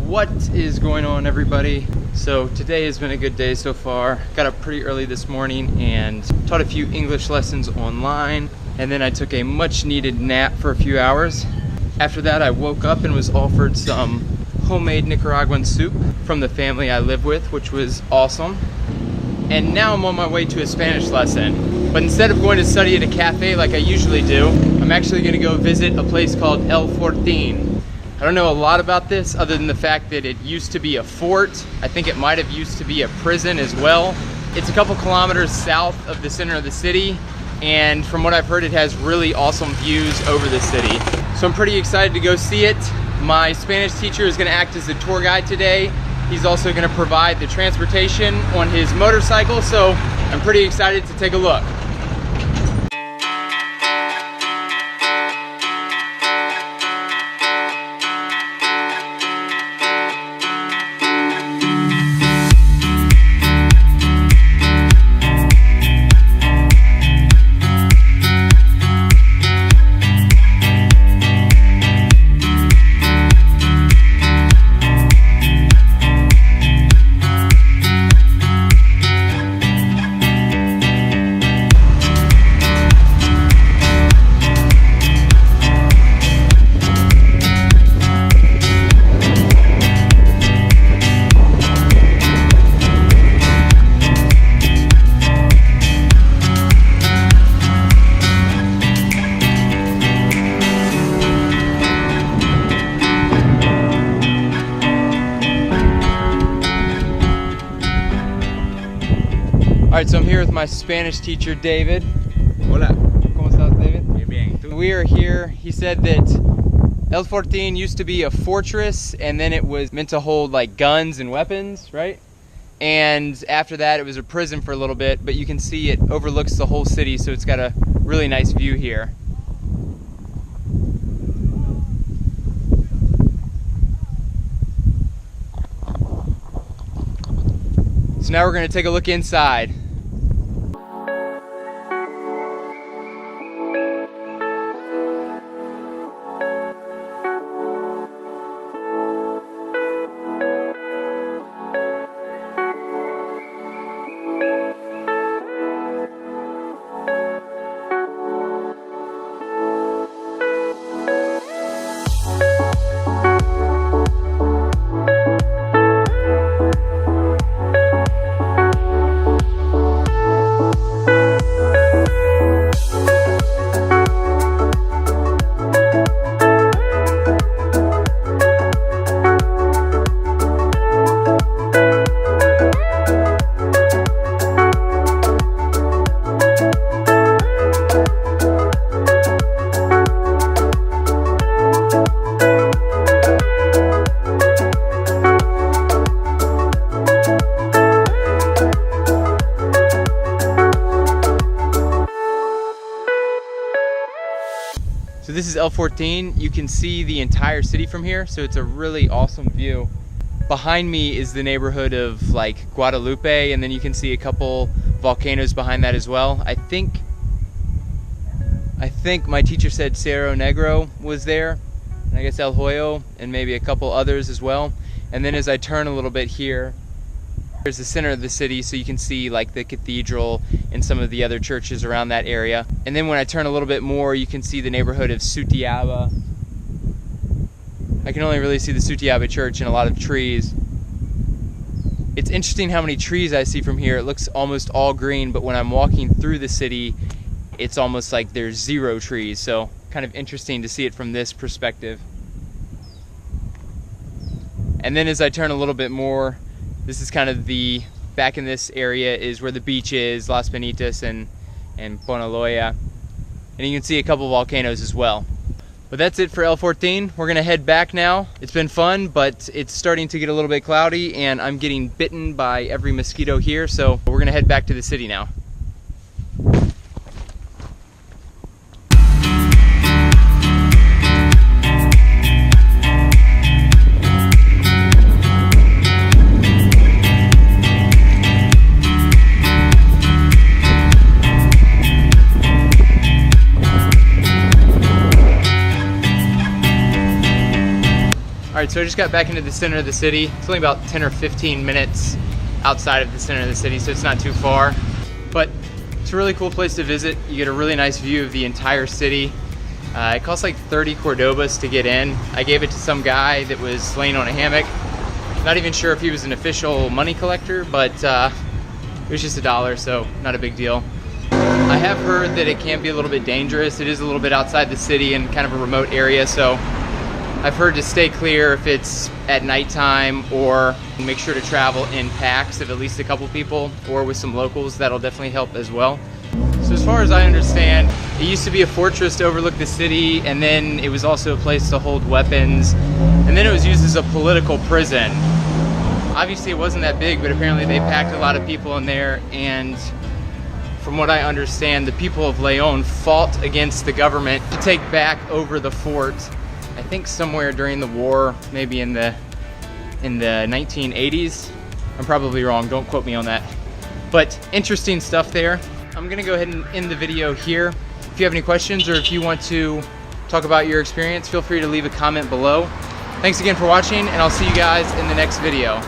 What is going on, everybody? So today has been a good day so far. Got up pretty early this morning and taught a few English lessons online, and then I took a much needed nap for a few hours. After that, I woke up and was offered some homemade Nicaraguan soup from the family I live with, which was awesome. And now I'm on my way to a Spanish lesson. But instead of going to study at a cafe like I usually do, I'm actually gonna go visit a place called El Fortin. I don't know a lot about this other than the fact that it used to be a fort. I think it might have used to be a prison as well. It's a couple kilometers south of the center of the city, and from what I've heard, it has really awesome views over the city. So I'm pretty excited to go see it. My Spanish teacher is gonna act as the tour guide today. He's also gonna provide the transportation on his motorcycle, so I'm pretty excited to take a look. Alright, so I'm here with my Spanish teacher, David. Hola. ¿Cómo estás, David? Bien, bien. ¿Tú? We are here. He said that El Fortin used to be a fortress, and then it was meant to hold like guns and weapons, right? And after that, it was a prison for a little bit, but you can see it overlooks the whole city, so it's got a really nice view here. So now we're going to take a look inside. So this is El Fortin. You can see the entire city from here, so it's a really awesome view. Behind me is the neighborhood of like Guadalupe, and then you can see a couple volcanoes behind that as well. I think my teacher said Cerro Negro was there, and I guess El Hoyo, and maybe a couple others as well. And then as I turn a little bit here, there's the center of the city, so you can see like the cathedral and some of the other churches around that area. And then when I turn a little bit more, you can see the neighborhood of Sutiaba. I can only really see the Sutiaba church and a lot of trees. It's interesting how many trees I see from here. It looks almost all green, but when I'm walking through the city, it's almost like there's zero trees. So kind of interesting to see it from this perspective. And then as I turn a little bit more, this is kind of the, back in this area is where the beach is, Las Penitas and Ponaloya. And you can see a couple volcanoes as well. But that's it for El Fortin. We're gonna head back now. It's been fun, but it's starting to get a little bit cloudy and I'm getting bitten by every mosquito here, so we're gonna head back to the city now. Alright, Alright, so I just got back into the center of the city. It's only about 10 or 15 minutes outside of the center of the city, so it's not too far. But it's a really cool place to visit. You get a really nice view of the entire city. It costs like 30 Cordobas to get in. I gave it to some guy that was laying on a hammock. Not even sure if he was an official money collector, but it was just $1, so not a big deal. I have heard that it can be a little bit dangerous. It is a little bit outside the city and kind of a remote area, so I've heard to stay clear if it's at nighttime, or make sure to travel in packs of at least a couple people or with some locals. That'll definitely help as well. So as far as I understand, it used to be a fortress to overlook the city, and then it was also a place to hold weapons, and then it was used as a political prison. Obviously it wasn't that big, but apparently they packed a lot of people in there, and from what I understand, the people of Leon fought against the government to take back over the fort. I think somewhere during the war, maybe in the 1980s. I'm probably wrong, don't quote me on that. But interesting stuff there. I'm gonna go ahead and end the video here. If you have any questions or if you want to talk about your experience, feel free to leave a comment below. Thanks again for watching, and I'll see you guys in the next video.